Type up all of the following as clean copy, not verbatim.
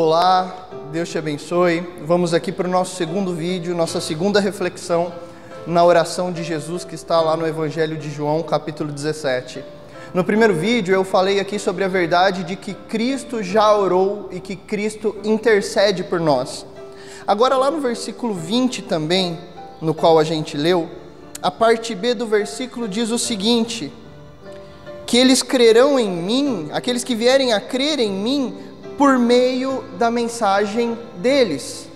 Olá, Deus te abençoe. Vamos aqui para o nosso segundo vídeo, nossa segunda reflexão na oração de Jesus que está lá no Evangelho de João, capítulo 17. No primeiro vídeo eu falei aqui sobre a verdade de que Cristo já orou e que Cristo intercede por nós. Agora lá no versículo 20 também, no qual a gente leu, a parte B do versículo diz o seguinte: que eles crerão em mim, aqueles que vierem a crer em mim, por meio da mensagem deles.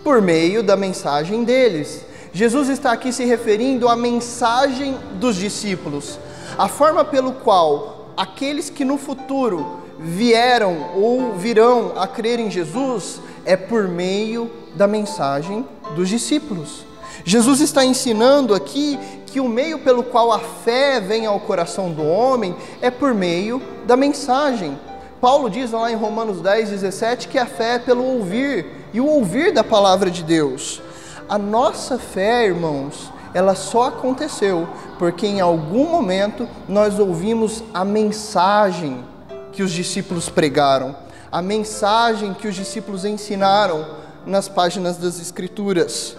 Por meio da mensagem deles. Jesus está aqui se referindo à mensagem dos discípulos. A forma pelo qual aqueles que no futuro vieram ou virão a crer em Jesus é por meio da mensagem dos discípulos. Jesus está ensinando aqui que o meio pelo qual a fé vem ao coração do homem é por meio da mensagem. Paulo diz lá em Romanos 10, 17 que a fé é pelo ouvir, e o ouvir da palavra de Deus. A nossa fé, irmãos, ela só aconteceu porque em algum momento nós ouvimos a mensagem que os discípulos pregaram, a mensagem que os discípulos ensinaram nas páginas das Escrituras.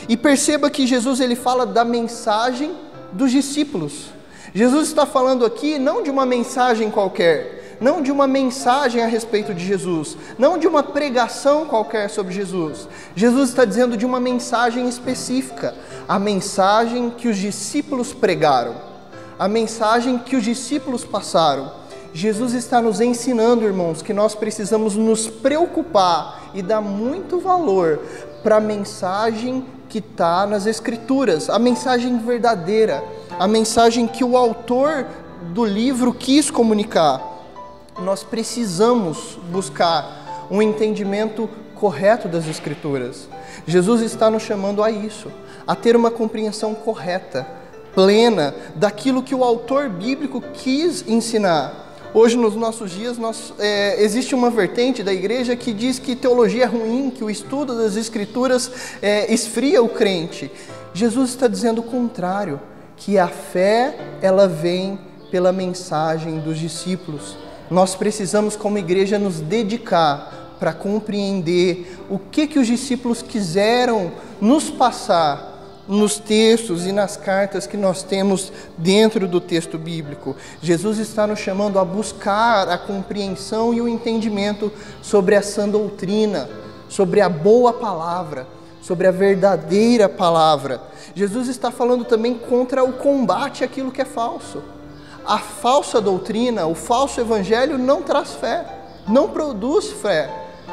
E perceba que Jesus ele fala da mensagem dos discípulos. Jesus está falando aqui não de uma mensagem qualquer, não de uma mensagem a respeito de Jesus, não de uma pregação qualquer sobre Jesus. Jesus está dizendo de uma mensagem específica, a mensagem que os discípulos pregaram, a mensagem que os discípulos passaram. Jesus está nos ensinando, irmãos, que nós precisamos nos preocupar e dar muito valor para a mensagem que está nas Escrituras, a mensagem verdadeira, a mensagem que o autor do livro quis comunicar. Nós precisamos buscar um entendimento correto das Escrituras. Jesus está nos chamando a isso, a ter uma compreensão correta, plena, daquilo que o autor bíblico quis ensinar. Hoje, nos nossos dias, existe uma vertente da igreja que diz que teologia é ruim, que o estudo das Escrituras esfria o crente. Jesus está dizendo o contrário, que a fé, ela vem pela mensagem dos discípulos. Nós precisamos, como igreja, nos dedicar para compreender o que os discípulos quiseram nos passar nos textos e nas cartas que nós temos dentro do texto bíblico. Jesus está nos chamando a buscar a compreensão e o entendimento sobre a sã doutrina, sobre a boa palavra, sobre a verdadeira palavra. Jesus está falando também contra o combate àquilo que é falso. A falsa doutrina, o falso evangelho não traz fé, não produz fé.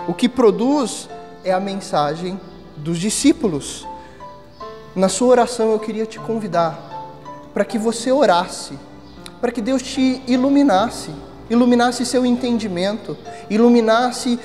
O que produz é a mensagem dos discípulos. Na sua oração eu queria te convidar para que você orasse, para que Deus te iluminasse seu entendimento, iluminasse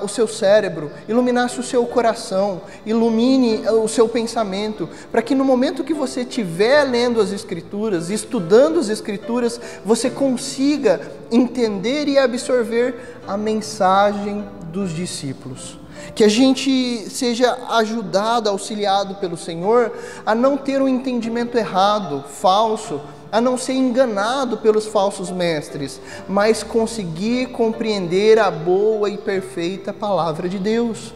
o seu cérebro, iluminasse o seu coração, ilumine o seu pensamento, para que no momento que você estiver lendo as Escrituras, estudando as Escrituras, você consiga entender e absorver a mensagem dos discípulos. Que a gente seja ajudado, auxiliado pelo Senhor a não ter um entendimento errado, falso, a não ser enganado pelos falsos mestres, mas conseguir compreender a boa e perfeita palavra de Deus.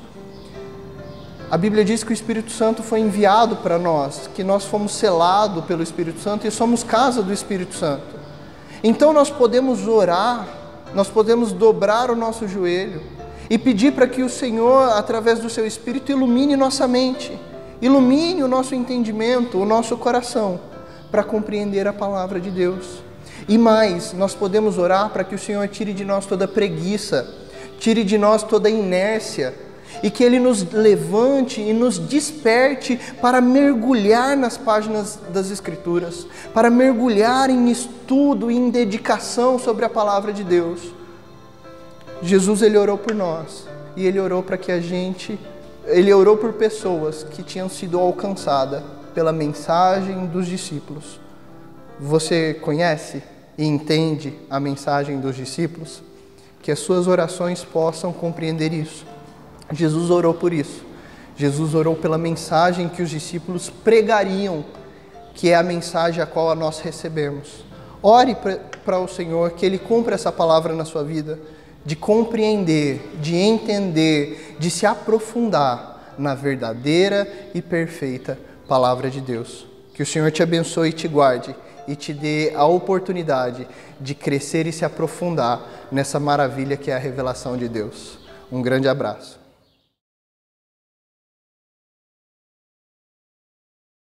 A Bíblia diz que o Espírito Santo foi enviado para nós, que nós fomos selados pelo Espírito Santo e somos casa do Espírito Santo. Então nós podemos orar, nós podemos dobrar o nosso joelho e pedir para que o Senhor, através do seu Espírito, ilumine nossa mente, ilumine o nosso entendimento, o nosso coração, para compreender a palavra de Deus. E mais, nós podemos orar para que o Senhor tire de nós toda preguiça, tire de nós toda inércia, e que Ele nos levante e nos desperte para mergulhar nas páginas das Escrituras, para mergulhar em estudo e em dedicação sobre a palavra de Deus. Jesus, Ele orou por nós, e Ele orou para que Ele orou por pessoas que tinham sido alcançadas pela mensagem dos discípulos. Você conhece e entende a mensagem dos discípulos? Que as suas orações possam compreender isso. Jesus orou por isso. Jesus orou pela mensagem que os discípulos pregariam, que é a mensagem a qual nós recebemos. Ore para o Senhor, que Ele cumpra essa palavra na sua vida. de compreender, de entender, de se aprofundar na verdadeira e perfeita Palavra de Deus. Que o Senhor te abençoe e te guarde e te dê a oportunidade de crescer e se aprofundar nessa maravilha que é a revelação de Deus. Um grande abraço.